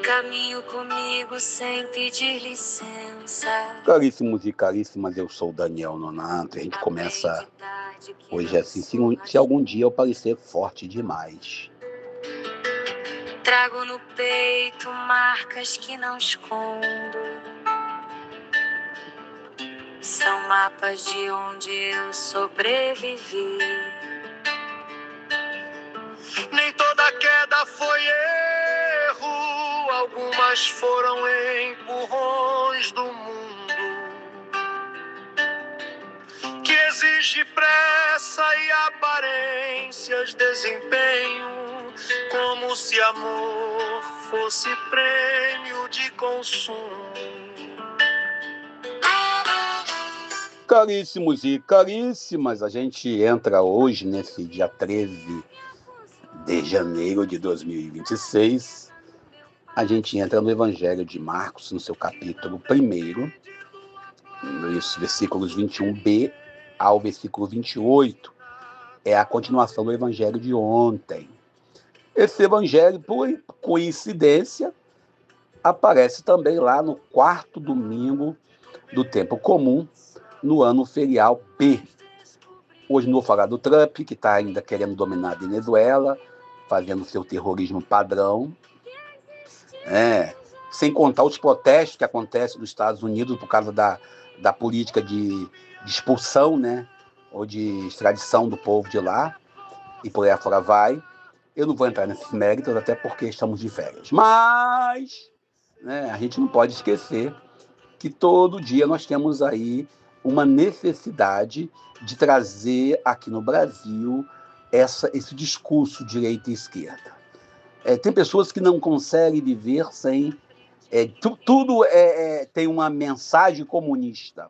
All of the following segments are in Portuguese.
Caminho comigo sem pedir licença. Caríssimos e caríssimas, eu sou o Daniel Nonato. A gente começa hoje assim, se algum dia eu parecer forte demais. Trago no peito marcas que não escondo. São mapas de onde eu sobrevivi. Nem toda queda foi erro, algumas foram empurrões do mundo, que exige pressa e aparências, desempenho, como se amor fosse prêmio de consumo. Caríssimos e caríssimas, a gente entra hoje, nesse dia 13 de janeiro de 2026, a gente entra no Evangelho de Marcos, no seu capítulo 1, nos versículos 21b ao versículo 28, é a continuação do Evangelho de ontem. Esse Evangelho, por coincidência, aparece também lá no 4º domingo do tempo comum, no ano ferial B. Hoje não vou falar do Trump, que está ainda querendo dominar a Venezuela, fazendo seu terrorismo padrão. Sem contar os protestos que acontecem nos Estados Unidos por causa da política de expulsão, né, ou de extradição do povo de lá, e por aí afora vai. Eu não vou entrar nesses méritos, até porque estamos de férias. Mas a gente não pode esquecer que todo dia nós temos aí uma necessidade de trazer aqui no Brasil esse discurso direita e esquerda. Tem pessoas que não conseguem viver sem... tudo tem uma mensagem comunista.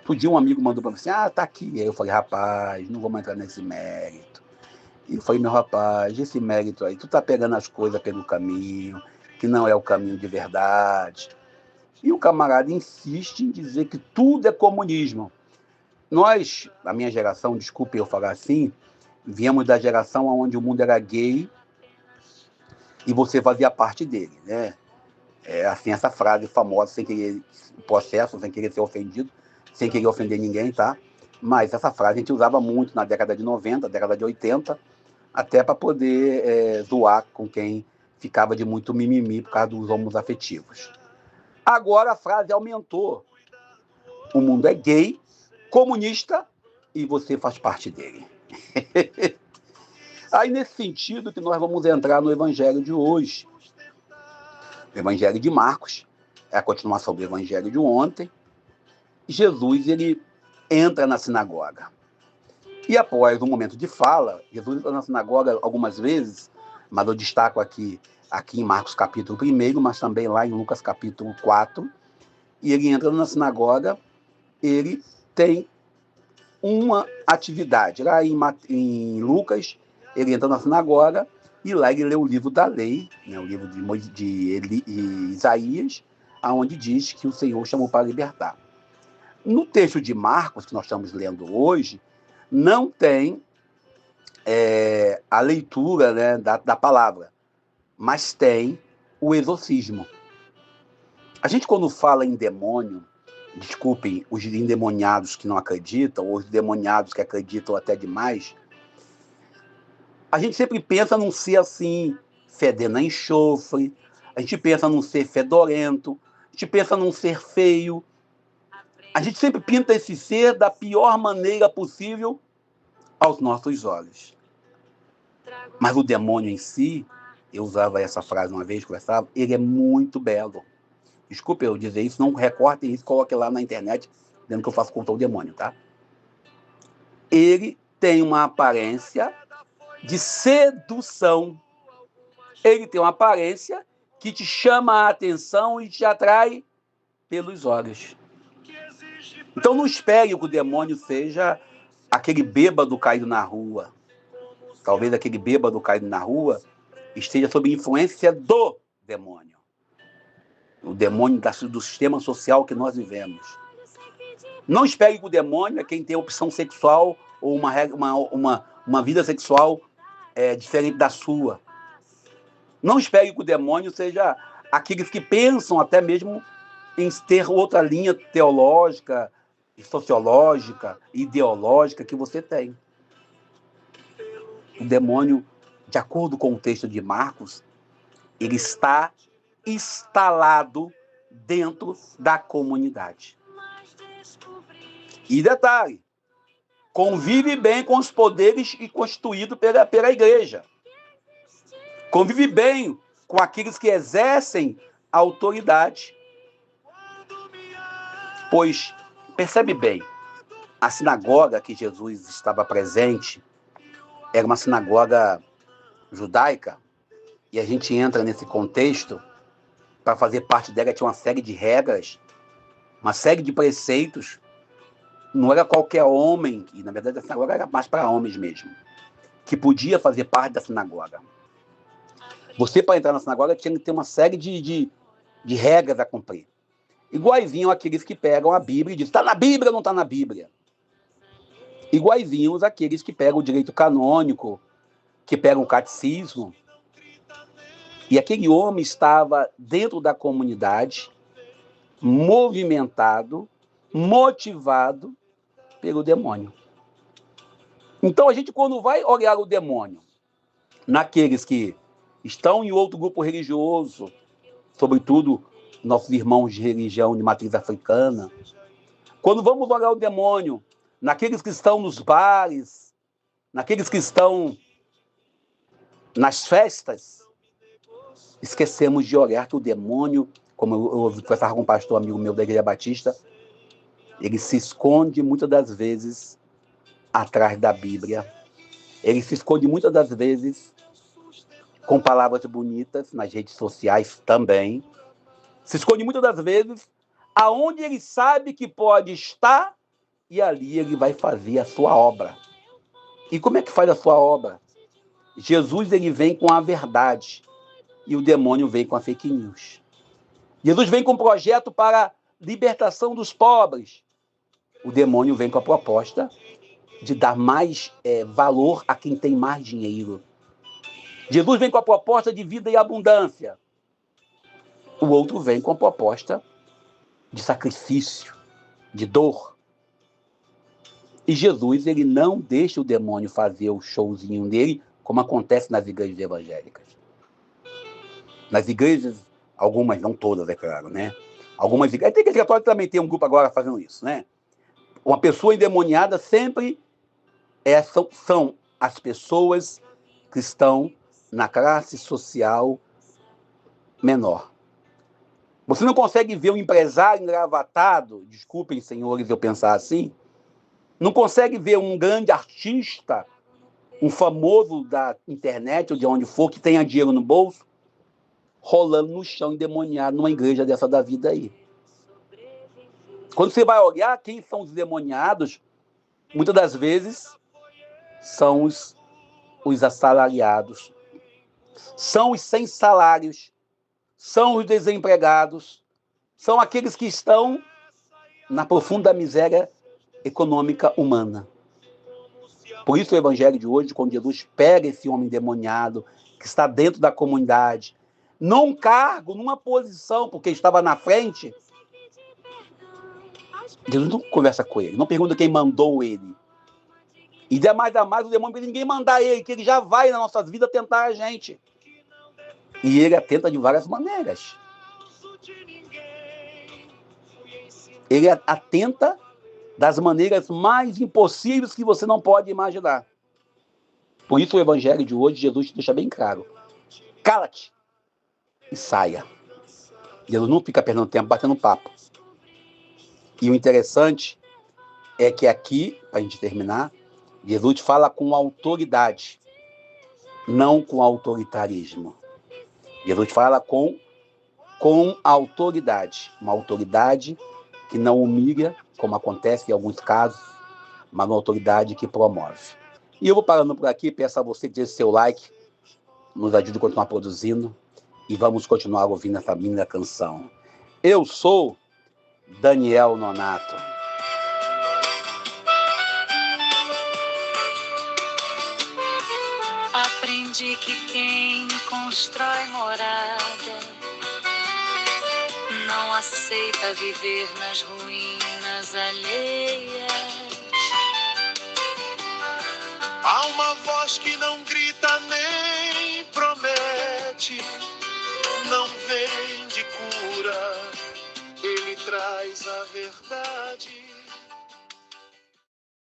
Outro dia um amigo mandou para mim assim, tá aqui. Aí eu falei, rapaz, não vamos entrar nesse mérito. E eu falei, meu rapaz, esse mérito aí, tu tá pegando as coisas pelo caminho, que não é o caminho de verdade. E o camarada insiste em dizer que tudo é comunismo. Nós, a minha geração, desculpe eu falar assim, viemos da geração onde o mundo era gay e você fazia parte dele, né? Assim, essa frase famosa, sem querer processo, sem querer ser ofendido, sem querer ofender ninguém, tá? Mas essa frase a gente usava muito na década de 90, década de 80, até para poder zoar com quem ficava de muito mimimi por causa dos homoafetivos. Agora a frase aumentou. O mundo é gay, comunista, e você faz parte dele. Aí, nesse sentido, que nós vamos entrar no Evangelho de hoje. O Evangelho de Marcos é a continuação do Evangelho de ontem. Jesus, ele entra na sinagoga. E após um momento de fala, Jesus entra na sinagoga algumas vezes, mas eu destaco aqui em Marcos capítulo 1, mas também lá em Lucas capítulo 4. E ele entra na sinagoga, ele tem uma atividade. Lá em Lucas, ele entra na sinagoga e lá ele lê o livro da lei, né, o livro de Isaías, onde diz que o Senhor chamou para libertar. No texto de Marcos, que nós estamos lendo hoje, não tem a leitura, né, da palavra, mas tem o exorcismo. A gente, quando fala em demônio, desculpem os endemoniados que não acreditam, ou os demoniados que acreditam até demais, a gente sempre pensa num ser assim, fedendo a enxofre, a gente pensa num ser fedorento, a gente pensa num ser feio. A gente sempre pinta esse ser da pior maneira possível aos nossos olhos. Mas o demônio em si, eu usava essa frase uma vez, conversava, ele é muito belo. Desculpe eu dizer isso, não recortem isso, coloque lá na internet, dizendo que eu faço contra o demônio, tá? Ele tem uma aparência de sedução. Ele tem uma aparência que te chama a atenção e te atrai pelos olhos. Então não espere que o demônio seja aquele bêbado caído na rua. Talvez aquele bêbado caído na rua esteja sob influência do demônio. O demônio do sistema social que nós vivemos. Não espere que o demônio é quem tem opção sexual ou uma vida sexual diferente da sua. Não espere que o demônio seja aqueles que pensam até mesmo em ter outra linha teológica, sociológica, ideológica que você tem. O demônio, de acordo com o texto de Marcos, ele está instalado dentro da comunidade. E detalhe, convive bem com os poderes constituídos pela igreja. Convive bem com aqueles que exercem a autoridade. Pois, percebe bem, a sinagoga que Jesus estava presente era uma sinagoga judaica, e a gente entra nesse contexto, para fazer parte dela tinha uma série de regras, uma série de preceitos. Não era qualquer homem, e na verdade a sinagoga era mais para homens mesmo, que podia fazer parte da sinagoga. Você, para entrar na sinagoga, tinha que ter uma série de regras a cumprir. Iguaizinho aqueles que pegam a Bíblia e dizem, está na Bíblia ou não está na Bíblia? Iguaizinhos aqueles que pegam o direito canônico, que pegam o catecismo. E aquele homem estava dentro da comunidade, movimentado, motivado pelo demônio. Então a gente, quando vai olhar o demônio naqueles que estão em outro grupo religioso, sobretudo nossos irmãos de religião de matriz africana, quando vamos olhar o demônio naqueles que estão nos bares, naqueles que estão nas festas, esquecemos de olhar que o demônio, como eu conversava com um pastor amigo meu da Igreja Batista, ele se esconde muitas das vezes atrás da Bíblia. Ele se esconde muitas das vezes com palavras bonitas nas redes sociais também. Se esconde muitas das vezes aonde ele sabe que pode estar, e ali ele vai fazer a sua obra. E como é que faz a sua obra? Jesus, ele vem com a verdade e o demônio vem com a fake news. Jesus vem com um projeto para a libertação dos pobres. O demônio vem com a proposta de dar mais valor a quem tem mais dinheiro. Jesus vem com a proposta de vida e abundância. O outro vem com a proposta de sacrifício, de dor. E Jesus, ele não deixa o demônio fazer o showzinho dele, como acontece nas igrejas evangélicas. Nas igrejas, algumas, não todas, é claro, né? Algumas igrejas, tem igreja católica também tem um grupo agora fazendo isso, né? Uma pessoa endemoniada sempre são as pessoas que estão na classe social menor. Você não consegue ver um empresário engravatado, desculpem, senhores, eu pensar assim, não consegue ver um grande artista, um famoso da internet ou de onde for, que tenha dinheiro no bolso, rolando no chão endemoniado numa igreja dessa da vida aí. Quando você vai olhar quem são os endemoniados, muitas das vezes são os assalariados, são os sem salários, são os desempregados, são aqueles que estão na profunda miséria econômica humana. Por isso o evangelho de hoje, quando Jesus pega esse homem endemoniado, que está dentro da comunidade, num cargo, numa posição, porque estava na frente, Jesus não conversa com ele, não pergunta quem mandou ele. E demais o demônio para ninguém mandar ele, que ele já vai nas nossas vidas tentar a gente. E ele atenta de várias maneiras. Ele atenta das maneiras mais impossíveis que você não pode imaginar. Por isso o evangelho de hoje, Jesus te deixa bem claro. Cala-te e saia. Jesus não fica perdendo tempo batendo papo. E o interessante é que aqui, para a gente terminar, Jesus fala com autoridade, não com autoritarismo. Jesus fala com autoridade, uma autoridade que não humilha, como acontece em alguns casos, mas uma autoridade que promove. E eu vou parando por aqui, peço a você que deixe seu like, nos ajude a continuar produzindo e vamos continuar ouvindo essa linda canção. Eu sou Daniel Nonato. Aprendi que quem constrói morada, não aceita viver nas ruínas alheias. Há uma voz que não grita nem promete, não vende cura, ele traz a verdade.